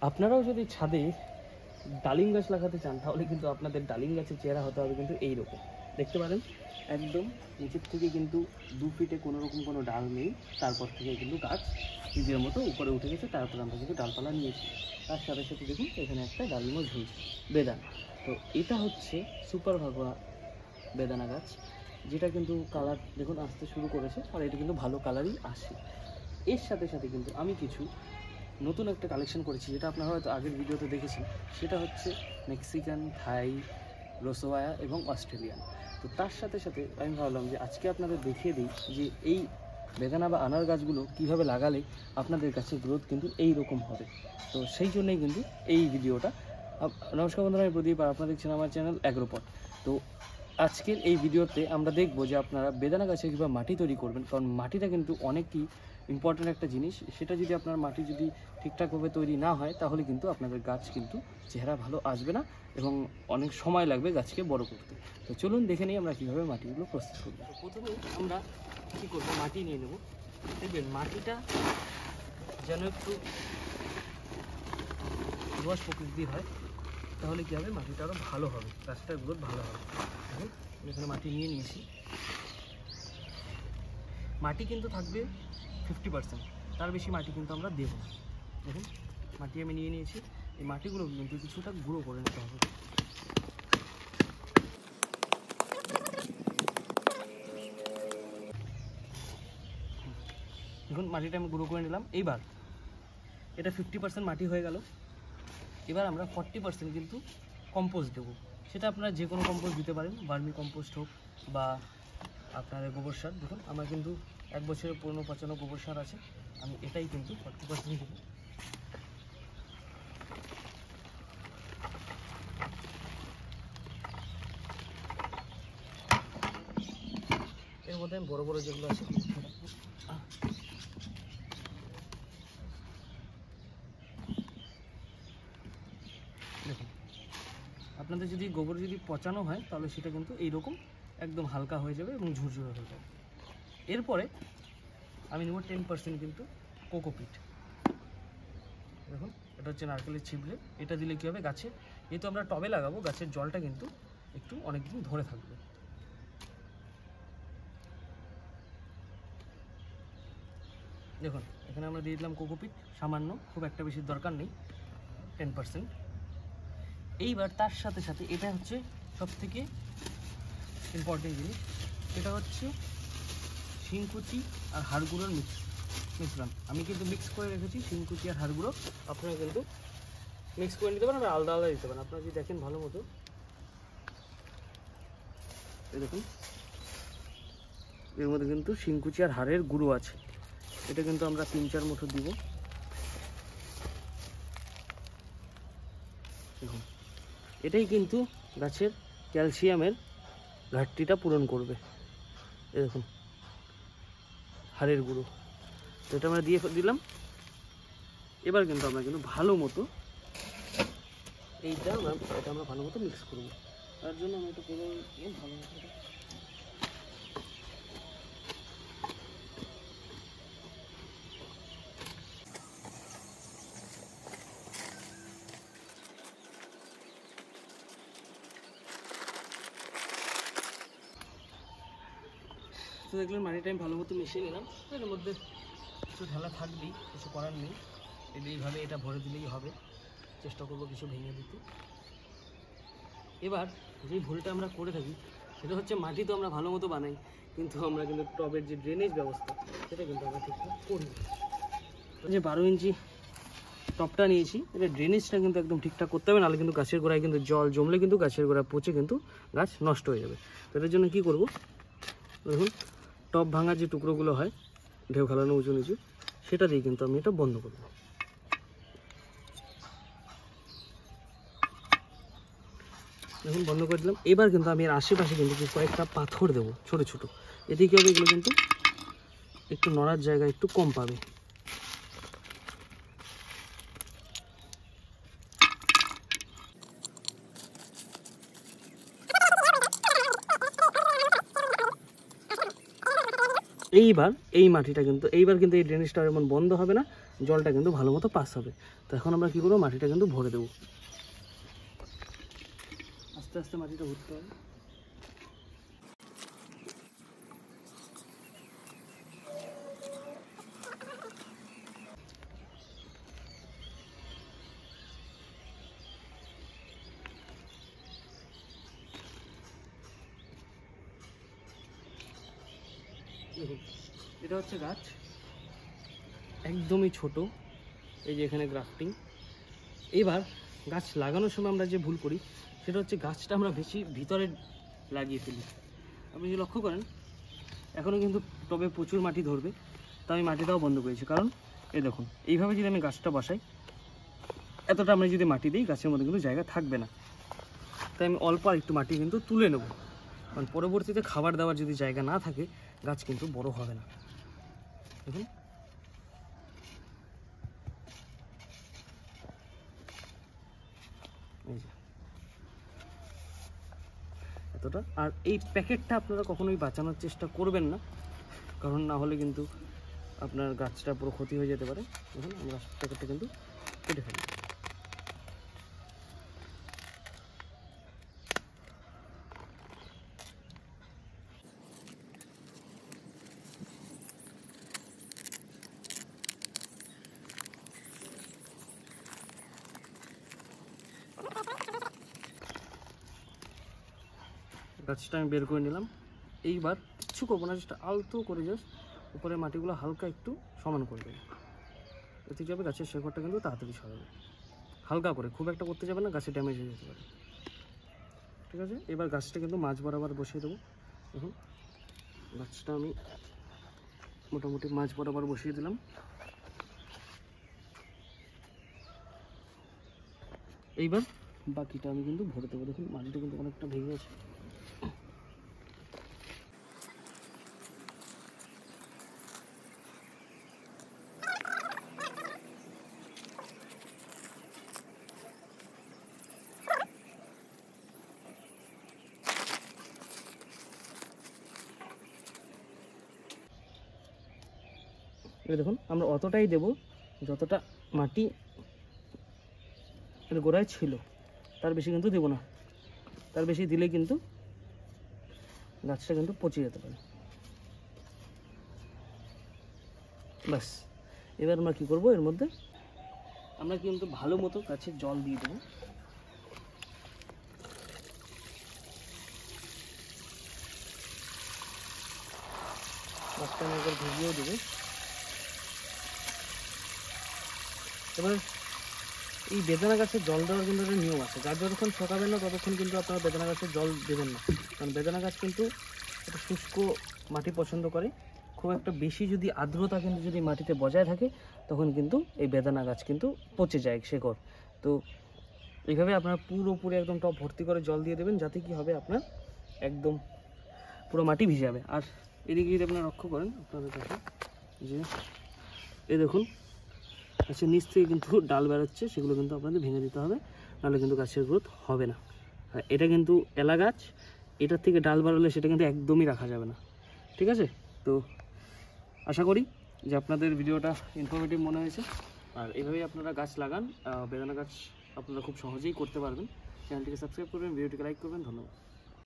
আপনারাও যদি ছাদে ডালিম গাছ লাগাতে চান তাহলে কিন্তু আপনাদের ডালিম গাছের চেহারা হতে হবে কিন্তু এইরকম। দেখতে পারেন একদম নিচের থেকে কিন্তু 2 ফিটে কোনো রকম কোনো ডাল নেই, তারপর থেকে কিন্তু গাছ নিজের মতো উপরে উঠে গেছে, তারপর আমরা কিন্তু ডালপালা নিয়েছি। তার সাথে সাথে দেখুন এখানে একটা ডালিমও ঝুলছে বেদানা। তো এটা হচ্ছে সুপার ভাগোয়া বেদানা গাছ, যেটা কিন্তু কালার দেখুন আসতে শুরু করেছে, আর এটা কিন্তু ভালো কালারই আসে। এর সাথে সাথে কিন্তু আমি কিছু নতুন একটা কালেকশন করেছি, যেটা আপনারা হয়তো আগের ভিডিওতে দেখেছেন। সেটা হচ্ছে মেক্সিকান, থাই, রোসোয়া এবং অস্ট্রেলিয়ান। তো তার সাথে সাথে আমি ভাবলাম যে আজকে আপনাদের দেখিয়ে দিই যে এই বেদানা বা আনার গাছগুলো কীভাবে লাগালে আপনাদের গাছের গ্রোথ কিন্তু এই রকম হবে। তো সেই জন্যই কিন্তু এই ভিডিওটা। নমস্কার বন্ধুরা, আমি প্রদীপ, আর আপনারা দেখছেন আমার চ্যানেল অ্যাগ্রোপড। তো আজকের এই ভিডিওতে আমরা দেখব যে আপনারা বেদানা গাছে কীভাবে মাটি তৈরি করবেন, কারণ মাটিটা কিন্তু অনেকই ইম্পর্ট্যান্ট একটা জিনিস। সেটা যদি আপনার মাটি যদি ঠিকঠাকভাবে তৈরি না হয় তাহলে কিন্তু আপনাদের গাছ কিন্তু চেহারা ভালো আসবে না এবং অনেক সময় লাগবে গাছকে বড় করতে। তো চলুন দেখে নিই আমরা কীভাবে মাটিগুলো প্রস্তুত করব। তো প্রথমে আমরা কী করবো, মাটি নিয়ে নেব। দেখবেন মাটিটা যেন একটু দোআঁশ প্রকৃতির হয়, তাহলে কী হবে, মাটিটা আরও ভালো হবে, গাছটার গ্রোথ ভালো হবে। দেখুন এখানে মাটি নিয়ে নিয়েছি। মাটি কিন্তু থাকবে 50%, তার বেশি মাটি কিন্তু আমরা দেব না। দেখুন মাটি আমি নিয়ে নিয়েছি। এই মাটিগুলো কিন্তু কিছুটা গুঁড়ো করে নিতে হবে। দেখুন মাটিটা আমি গুঁড়ো করে নিলাম। এইবার এটা 50% মাটি হয়ে গেল। এবার আমরা 40% কিন্তু কম্পোস্ট দেবো। সেটা আপনারা যে কোনো কম্পোস্ট দিতে পারেন, ভার্মি কম্পোস্ট হোক বা আপনার গোবর সার। দেখুন আমার কিন্তু 1 বছরের পুরনো পচানো গোবর সার আছে, আমি এটাই কিন্তু 40% দেবো। এর মধ্যে আমি বড়ো বড়ো যেগুলো আছে দেখুন, আপনাদের যদি গোবর যদি পচানো হয় তাহলে সেটা কিন্তু এইরকম একদম হালকা হয়ে যাবে এবং ঝুরঝুরে হয়ে যাবে। এরপরে আমি নেব 10% কিন্তু কোকোপিট। দেখুন এটা হচ্ছে নারকেলের ছিবড়ে। এটা দিলে কী হবে, গাছের যেহেতু আমরা টবে লাগাবো, গাছের জলটা কিন্তু একটু অনেকদিন ধরে থাকবে। দেখুন এখানে আমরা দিয়ে দিলাম কোকোপিট সামান্য, খুব একটা বেশি দরকার নেই, 10%। এইবার তার সাথে সাথে এটা হচ্ছে সবথেকে ইম্পর্টেন্ট জিনিস, এটা হচ্ছে শিংকুচি আর হাড় গুঁড়োর মিশ্রণ। আমি কিন্তু মিক্স করে রেখেছি শিংকুচি আর হাড় গুঁড়ো, আপনারা কিন্তু মিক্স করে নিতে পারেন, আলাদা আলাদা দিতে পারেন। আপনারা যদি দেখেন ভালো মতো, এই দেখুন এর মধ্যে কিন্তু শিংকুচি আর হাড়ের গুঁড়ো আছে। এটা কিন্তু আমরা 3-4 মুঠো দিব। দেখুন এটাই কিন্তু গাছের ক্যালসিয়ামের ঘাটতিটা পূরণ করবে। এই দেখুন হাড়ের গুঁড়ো, তো এটা আমরা দিয়ে দিলাম। এবার কিন্তু আমরা কিন্তু ভালো মতো এটা আমরা ভালো মতো মিক্স করবো। তার জন্য আমি এটা করে ভালো মতো তো দেখলেন মাটিটা আমি ভালো মতো মিশিয়ে নিলাম। এর মধ্যে কিছু ঢালা থাকবেই, কিছু করার নেই। এইভাবে এটা ভরে দিলেই হবে, চেষ্টা করবো কিছু ভেঙে দিতে। এবার যেই ভুলটা আমরা করে থাকি সেটা হচ্ছে মাটি তো আমরা ভালো মতো বানাই, কিন্তু আমরা কিন্তু টবের যে ড্রেনেজ ব্যবস্থা সেটা কিন্তু আমরা ঠিকঠাক করি। যে 12 ইঞ্চি টবটা নিয়েছি, এটা ড্রেনেজটা কিন্তু একদম ঠিকঠাক করতে হবে, নাহলে কিন্তু গাছের গোড়ায় কিন্তু জল জমলে কিন্তু গাছের গোড়া পচে কিন্তু গাছ নষ্ট হয়ে যাবে। তো এটার জন্য কী করবো, দেখুন টব ভাঙার যে টুকরোগুলো হয় ঢেউ খেলানো উঁচু নিচু, সেটা দিয়ে কিন্তু আমি এটা বন্ধ করব। দেখুন বন্ধ করে দিলাম। এবার কিন্তু আমি এর আশেপাশে কিন্তু কয়েকটা পাথর দেবো ছোটো ছোটো, এতে কী হবে, এগুলো কিন্তু একটু নড়ার জায়গা একটু কম পাবে। এইবার এই মাটিটা কিন্তু এই ড্রেনেজটা এমন বন্ধ হবে না, জলটা কিন্তু ভালো মতো পাস হবে। তো এখন আমরা কী করবো, মাটিটা কিন্তু ভরে দেবো। আস্তে আস্তে মাটিটা ভরতে হবে। দেখুন এটা হচ্ছে গাছ, একদমই ছোট। এই যে এখানে গ্রাফটিং। এবার গাছ লাগানোর সময় আমরা যে ভুল করি সেটা হচ্ছে গাছটা আমরা বেশি ভিতরে লাগিয়ে ফেলি। আপনি যদি লক্ষ্য করেন এখনও কিন্তু টবে প্রচুর মাটি ধরবে, তো আমি মাটিটাও বন্ধ করেছি। কারণ এই দেখুন এইভাবে যদি আমি গাছটা বসাই, এতটা আমি যদি মাটি দিই গাছের মধ্যে কিন্তু জায়গা থাকবে না। তাই আমি অল্প আর একটু মাটি কিন্তু তুলে নেব, কারণ পরবর্তীতে খাবার দেওয়ার যদি জায়গা না থাকে গাছ কিন্তু বড় হবে না। দেখুন এই যে এতটা। আর এই প্যাকেটটা আপনারা কখনোই বাঁচানোর চেষ্টা করবেন না, কারণ না হলে কিন্তু আপনার গাছটা পুরো ক্ষতি হয়ে যেতে পারে। দেখুন আমরা প্যাকেটটা কিন্তু কেটে ফেলি। গাছটা আমি বের করে নিলাম। এইবার কিচ্ছু করবো না, জাস্ট আলতো করে জাস্ট উপরে মাটিগুলো হালকা একটু সমান করে দেবো। এতে যাবে গাছের শেকড়টা কিন্তু তাড়াতাড়ি সরাবে। হালকা করে, খুব একটা করতে যাবে না, গাছে ড্যামেজ হয়ে যেতে পারে। ঠিক আছে, এবার গাছটা কিন্তু মাঝ বরাবর বসিয়ে দেবো। দেখুন গাছটা আমি মোটামুটি মাঝ বরাবর বসিয়ে দিলাম। এইবার বাকিটা আমি কিন্তু ভরে দেবো। দেখুন মাটিটা কিন্তু অনেকটা ভেঙে গেছে। এবার দেখুন আমরা অতটাই দেব যতটা মাটি এর গোড়ায় ছিল, তার বেশি কিন্তু দেবো না। তার বেশি দিলে কিন্তু গাছটা কিন্তু পচে যেতে পারে। ব্যাস, এবার আমরা কী করবো, এর মধ্যে আমরা কিন্তু ভালো মতো গাছে জল দিয়ে দেবো। গাছটা আমি একবার ভিজিয়েও দেবো। এবার এই বেদানা গাছের জল দেওয়ার কিন্তু একটা নিয়ম আছে। গাছ যতক্ষণ শোকাবে না ততক্ষণ কিন্তু আপনারা বেদানা গাছের জল দেবেন না, কারণ বেদানা গাছ কিন্তু একটা শুষ্ক মাটি পছন্দ করে। খুব একটা বেশি যদি আর্দ্রতা কিন্তু যদি মাটিতে বজায় থাকে তখন কিন্তু এই বেদানা গাছ কিন্তু পচে যায় শেকড়। তো এইভাবে আপনারা পুরোপুরি একদম টব ভর্তি করে জল দিয়ে দেবেন, যাতে কি হবে আপনার একদম পুরো মাটি ভিজে যাবে। আর এদিকে যদি আপনারা লক্ষ্য করেন আপনাদের কাছে যে এই দেখুন গাছের নিচ থেকে কিন্তু ডাল বেরোচ্ছে, সেগুলো কিন্তু আপনাদের ভেঙে দিতে হবে, নাহলে কিন্তু গাছের গ্রোথ হবে না। আর এটা কিন্তু এলা গাছ, এটার থেকে ডাল বেরোলে সেটা কিন্তু একদমই রাখা যাবে না। ঠিক আছে, তো আশা করি যে আপনাদের ভিডিওটা ইনফরমেটিভ মনে হয়েছে। আর এইভাবেই আপনারা গাছ লাগান, বেদানা গাছ আপনারা খুব সহজেই করতে পারবেন। চ্যানেলটিকে সাবস্ক্রাইব করবেন, ভিডিওটিকে লাইক করবেন। ধন্যবাদ।